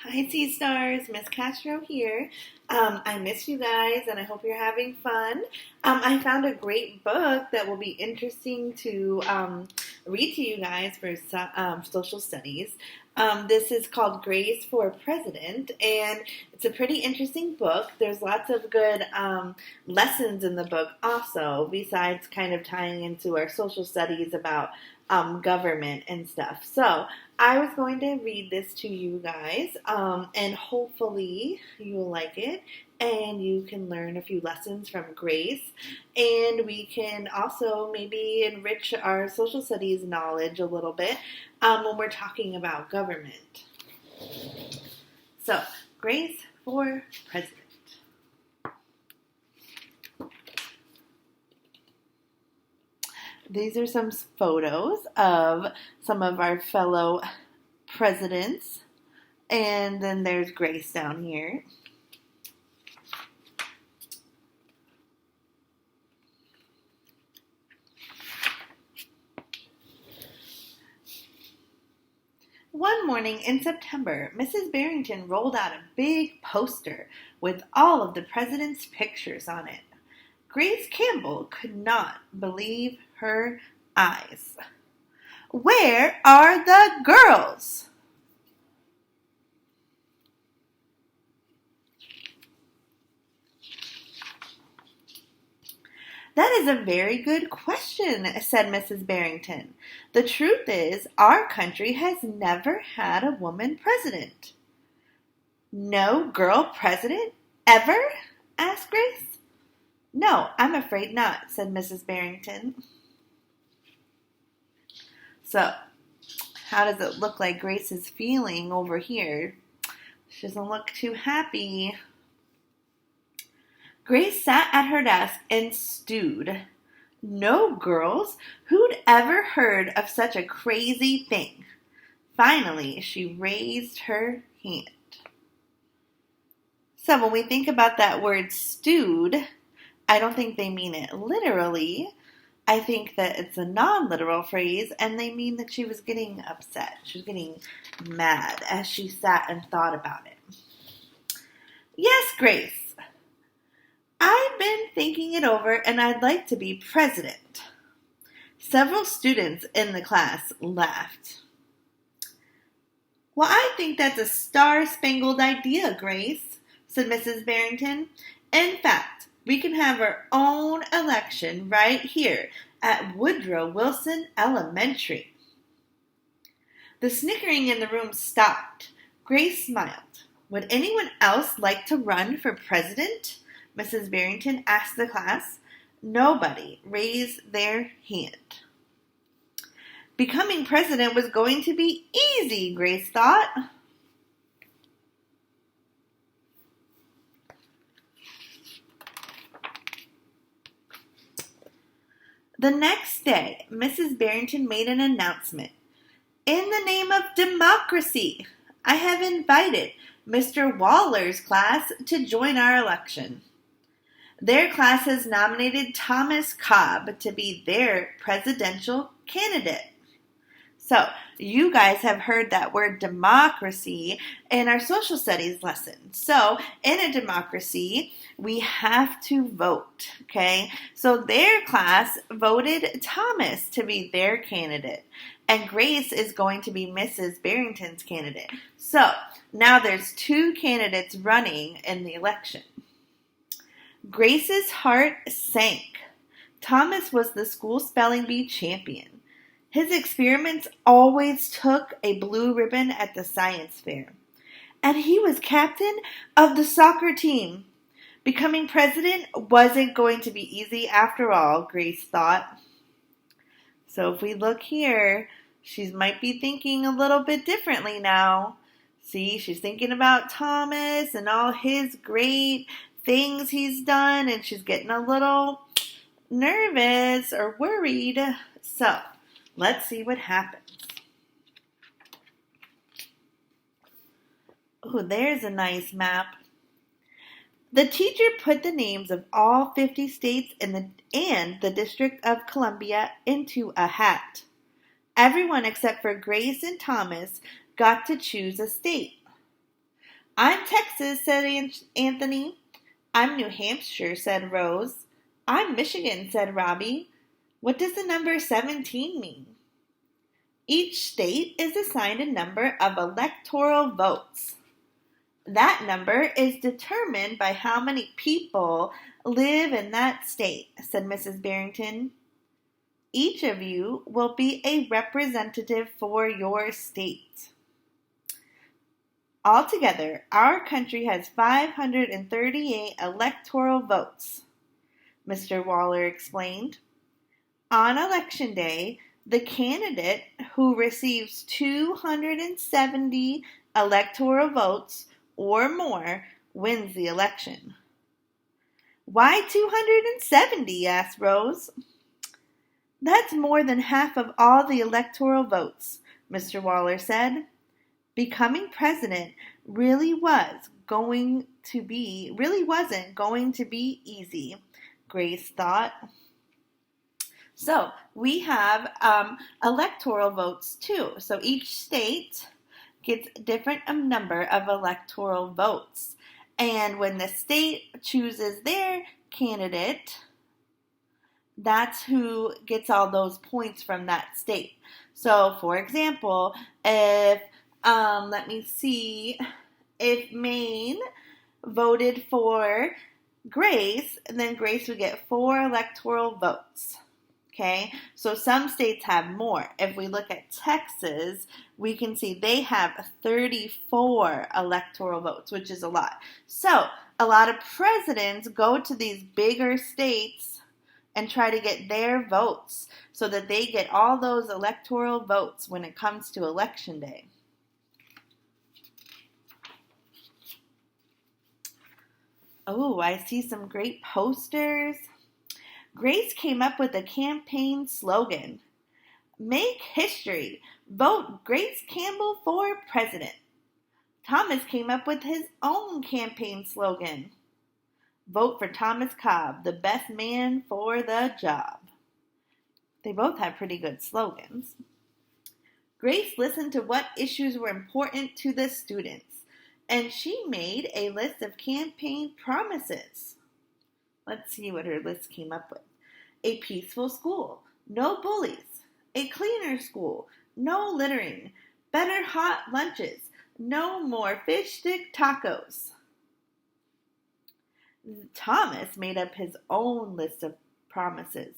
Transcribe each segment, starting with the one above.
Hi, Sea Stars. Miss Castro here. I miss you guys, and I hope you're having fun. I found a great book that will be interesting to read to you guys for social studies. This is called Grace for President, and it's a pretty interesting book. There's lots of good lessons in the book also, besides kind of tying into our social studies about government and stuff. So I was going to read this to you guys, and hopefully you will like it, and you can learn a few lessons from Grace, and we can also maybe enrich our social studies knowledge a little bit when we're talking about government. So, Grace for President. These are some photos of some of our fellow presidents. And then there's Grace down here. One morning in September, Mrs. Barrington rolled out a big poster with all of the president's pictures on it. Grace Campbell could not believe her eyes. Where are the girls? That is a very good question, said Mrs. Barrington. The truth is, our country has never had a woman president. No girl president? Ever? Asked Grace. No, I'm afraid not, said Mrs. Barrington. So, how does it look like Grace is feeling over here? She doesn't look too happy. Grace sat at her desk and stewed. No girls? Who'd ever heard of such a crazy thing? Finally, she raised her hand. So when we think about that word stewed, I don't think they mean it literally. I think that it's a non-literal phrase, and they mean that she was getting upset. She was getting mad as she sat and thought about it. Yes, Grace. I've been thinking it over, and I'd like to be president. Several students in the class laughed. Well, I think that's a star-spangled idea, Grace, said Mrs. Barrington. In fact, we can have our own election right here at Woodrow Wilson Elementary. The snickering in the room stopped. Grace smiled. Would anyone else like to run for president? Mrs. Barrington asked the class. Nobody raised their hand. Becoming president was going to be easy, Grace thought. The next day, Mrs. Barrington made an announcement. In the name of democracy, I have invited Mr. Waller's class to join our election. Their class has nominated Thomas Cobb to be their presidential candidate. So, you guys have heard that word democracy in our social studies lesson. So, in a democracy, we have to vote, okay? So, their class voted Thomas to be their candidate. And Grace is going to be Mrs. Barrington's candidate. So, now there's two candidates running in the election. Grace's heart sank. Thomas was the school spelling bee champion. His experiments always took a blue ribbon at the science fair. And he was captain of the soccer team. Becoming president wasn't going to be easy after all, Grace thought. So if we look here, she might be thinking a little bit differently now. See, she's thinking about Thomas and all his great things he's done, and she's getting a little nervous or worried. So, let's see what happens. Oh, there's a nice map. The teacher put the names of all 50 states and the District of Columbia into a hat. Everyone except for Grace and Thomas got to choose a state. I'm Texas, said Anthony. I'm New Hampshire, said Rose. I'm Michigan, said Robbie. What does the number 17 mean? Each state is assigned a number of electoral votes. That number is determined by how many people live in that state, said Mrs. Barrington. Each of you will be a representative for your state. Altogether, our country has 538 electoral votes, Mr. Waller explained. On election day, the candidate who receives 270 electoral votes or more wins the election. Why 270? Asked Rose. That's more than half of all the electoral votes, Mr. Waller said. Becoming president really wasn't going to be easy, Grace thought. So we have electoral votes too. So each state gets a different number of electoral votes. And when the state chooses their candidate, that's who gets all those points from that state. So, for example, if if Maine voted for Grace, then Grace would get 4 electoral votes. Okay, so some states have more. If we look at Texas, we can see they have 34 electoral votes, which is a lot. So a lot of presidents go to these bigger states and try to get their votes so that they get all those electoral votes when it comes to election day. Oh, I see some great posters. Grace came up with a campaign slogan. Make history. Vote Grace Campbell for president. Thomas came up with his own campaign slogan. Vote for Thomas Cobb, the best man for the job. They both have pretty good slogans. Grace listened to what issues were important to the students, and she made a list of campaign promises. Let's see what her list came up with. A peaceful school, no bullies. A cleaner school, no littering. Better hot lunches, no more fish stick tacos. Thomas made up his own list of promises.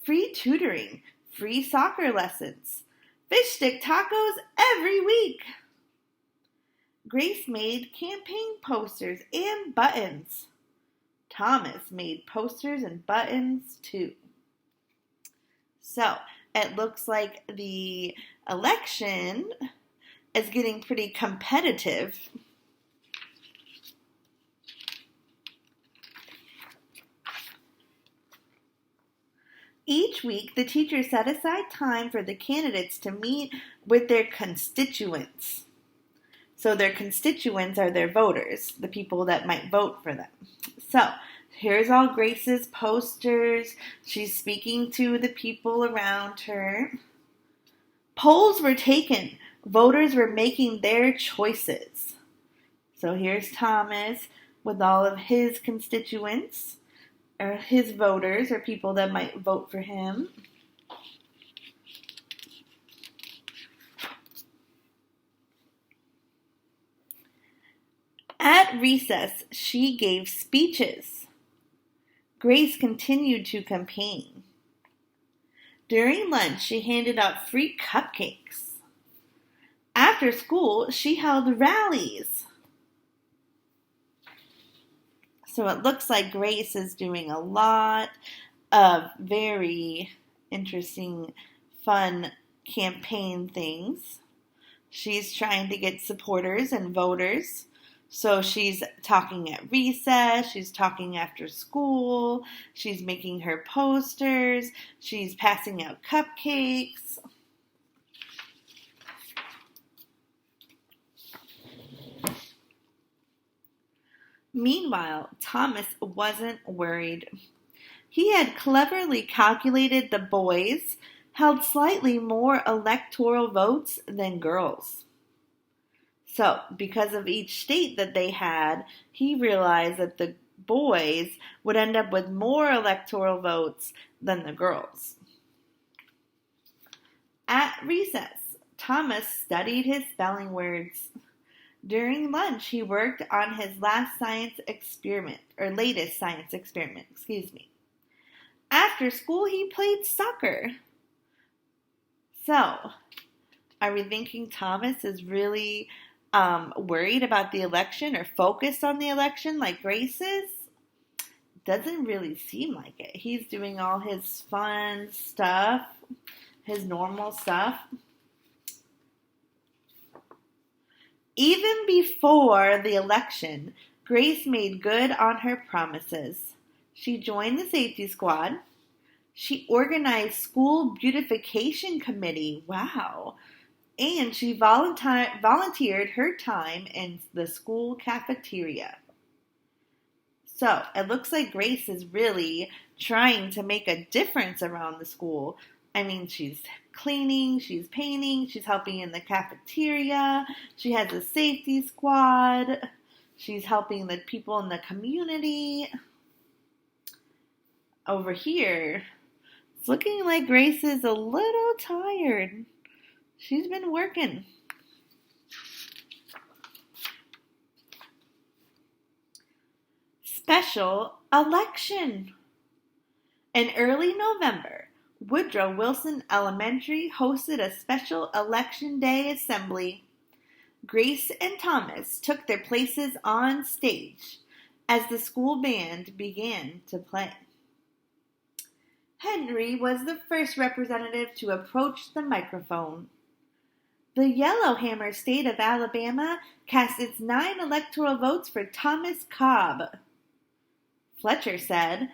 Free tutoring, free soccer lessons, fish stick tacos every week. Grace made campaign posters and buttons. Thomas made posters and buttons too. So, it looks like the election is getting pretty competitive. Each week, the teacher set aside time for the candidates to meet with their constituents. So their constituents are their voters, the people that might vote for them. So here's all Grace's posters. She's speaking to the people around her. Polls were taken. Voters were making their choices. So here's Thomas with all of his constituents, or his voters, or people that might vote for him. At recess, she gave speeches. Grace continued to campaign. During lunch, she handed out free cupcakes. After school, she held rallies. So it looks like Grace is doing a lot of very interesting, fun campaign things. She's trying to get supporters and voters. So she's talking at recess, she's talking after school, she's making her posters, she's passing out cupcakes. Meanwhile, Thomas wasn't worried. He had cleverly calculated the boys held slightly more electoral votes than girls. So, because of each state that they had, he realized that the boys would end up with more electoral votes than the girls. At recess, Thomas studied his spelling words. During lunch, he worked on his latest science experiment. After school, he played soccer. So, are we thinking Thomas is really worried about the election or focused on the election like Grace is? Doesn't really seem like it. He's doing all his fun stuff, his normal stuff. Even before the election, Grace made good on her promises. She joined the safety squad. She organized school beautification committee. Wow. And she volunteered her time in the school cafeteria. So, it looks like Grace is really trying to make a difference around the school. I mean, she's cleaning, she's painting, she's helping in the cafeteria, she has a safety squad, she's helping the people in the community. Over here, it's looking like Grace is a little tired. She's been working. Special election. In early November, Woodrow Wilson Elementary hosted a special election day assembly. Grace and Thomas took their places on stage as the school band began to play. Henry was the first representative to approach the microphone. The Yellowhammer state of Alabama cast its 9 electoral votes for Thomas Cobb. Fletcher said,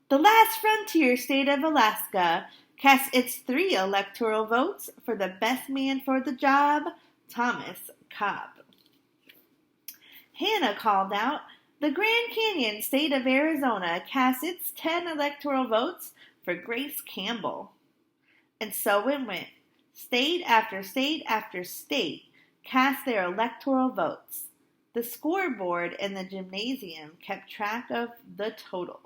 the last frontier state of Alaska cast its 3 electoral votes for the best man for the job, Thomas Cobb. Hannah called out, the Grand Canyon state of Arizona cast its 10 electoral votes for Grace Campbell. And so it went. State after state after state cast their electoral votes. The scoreboard in the gymnasium kept track of the totals.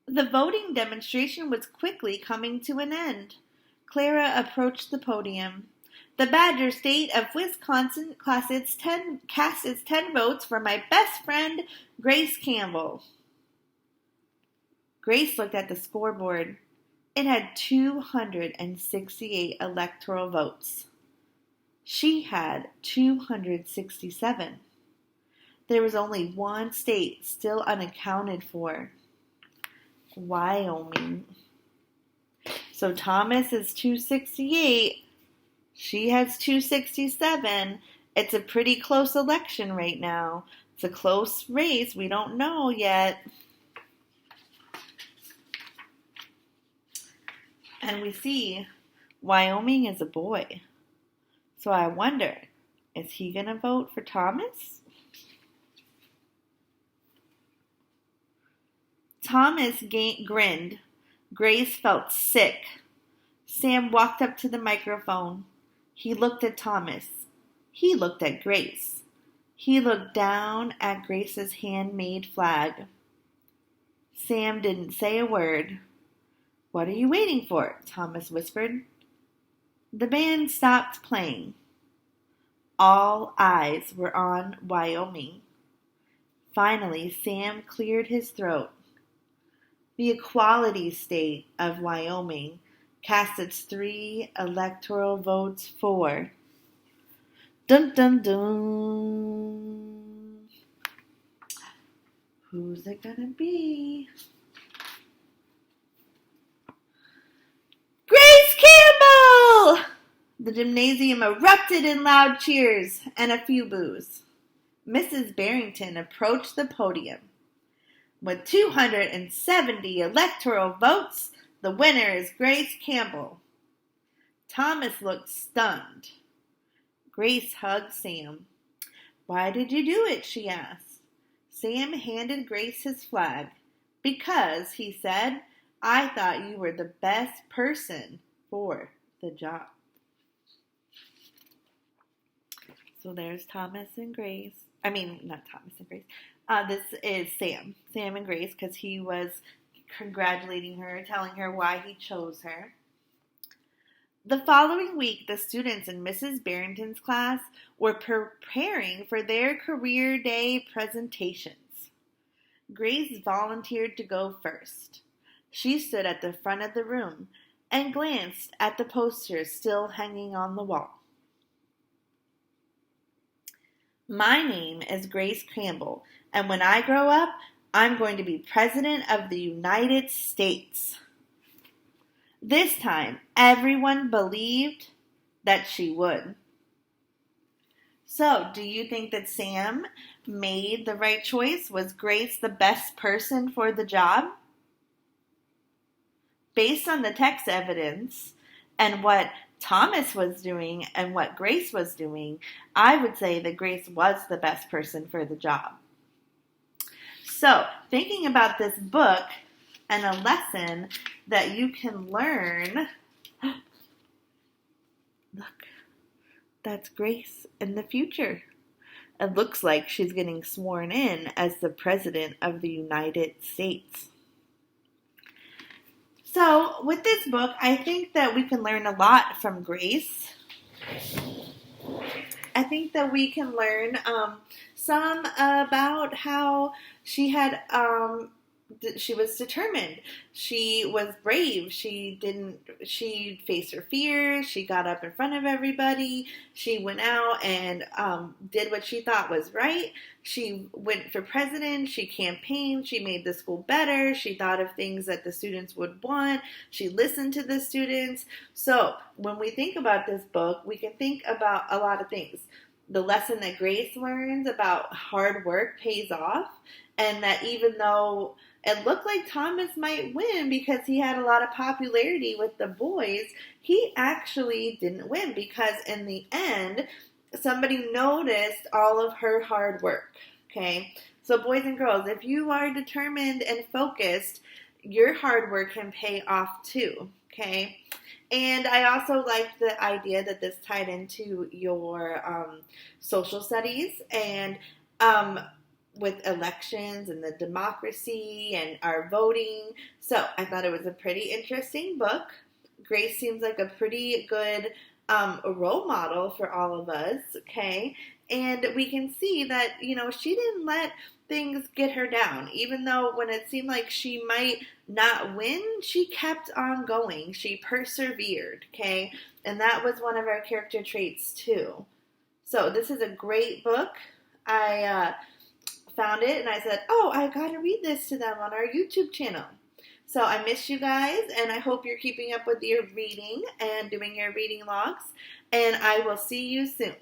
The voting demonstration was quickly coming to an end. Clara approached the podium. The Badger State of Wisconsin cast its 10 votes for my best friend, Grace Campbell. Grace looked at the scoreboard. It had 268 electoral votes. She had 267. There was only one state still unaccounted for. Wyoming. So Thomas is 268. She has 267. It's a pretty close election right now. It's a close race. We don't know yet. And we see Wyoming is a boy. So I wonder, is he going to vote for Thomas? Thomas grinned. Grace felt sick. Sam walked up to the microphone. He looked at Thomas. He looked at Grace. He looked down at Grace's handmade flag. Sam didn't say a word. What are you waiting for? Thomas whispered. The band stopped playing. All eyes were on Wyoming. Finally, Sam cleared his throat. The equality state of Wyoming cast its 3 electoral votes for. Dun dun dun. Who's it gonna be? Grace Campbell! The gymnasium erupted in loud cheers and a few boos. Mrs. Barrington approached the podium. With 270 electoral votes, the winner is Grace Campbell. Thomas looked stunned. Grace hugged Sam. Why did you do it? She asked. Sam handed Grace his flag. Because, he said, I thought you were the best person for the job. So there's Thomas and Grace. I mean, not Thomas and Grace. This is Sam and Grace, because he was congratulating her, telling her why he chose her. The following week, the students in Mrs. Barrington's class were preparing for their career day presentations. Grace volunteered to go first. She stood at the front of the room and glanced at the posters still hanging on the wall. My name is Grace Campbell, and when I grow up, I'm going to be President of the United States. This time, everyone believed that she would. So, do you think that Sam made the right choice? Was Grace the best person for the job? Based on the text evidence and what Thomas was doing and what Grace was doing, I would say that Grace was the best person for the job. So, thinking about this book and a lesson that you can learn, look, that's Grace in the future. It looks like she's getting sworn in as the President of the United States. So, with this book, I think that we can learn a lot from Grace. I think that we can learn some about how she was determined. She was brave. She faced her fears. She got up in front of everybody. She went out and did what she thought was right. She went for president. She campaigned. She made the school better. She thought of things that the students would want. She listened to the students. So when we think about this book, we can think about a lot of things. The lesson that Grace learns about hard work pays off, and that even though it looked like Thomas might win because he had a lot of popularity with the boys, he actually didn't win, because in the end, somebody noticed all of her hard work, okay? So boys and girls, if you are determined and focused, your hard work can pay off too, okay? And I also like the idea that this tied into your social studies and with elections and the democracy and our voting. So I thought it was a pretty interesting book. Grace seems like a pretty good role model for all of us, okay? And we can see that, she didn't let things get her down. Even though when it seemed like she might not win, she kept on going. She persevered, okay? And that was one of our character traits too. So this is a great book. I found it and I said, I gotta read this to them on our YouTube channel. So I miss you guys, and I hope you're keeping up with your reading and doing your reading logs, and I will see you soon.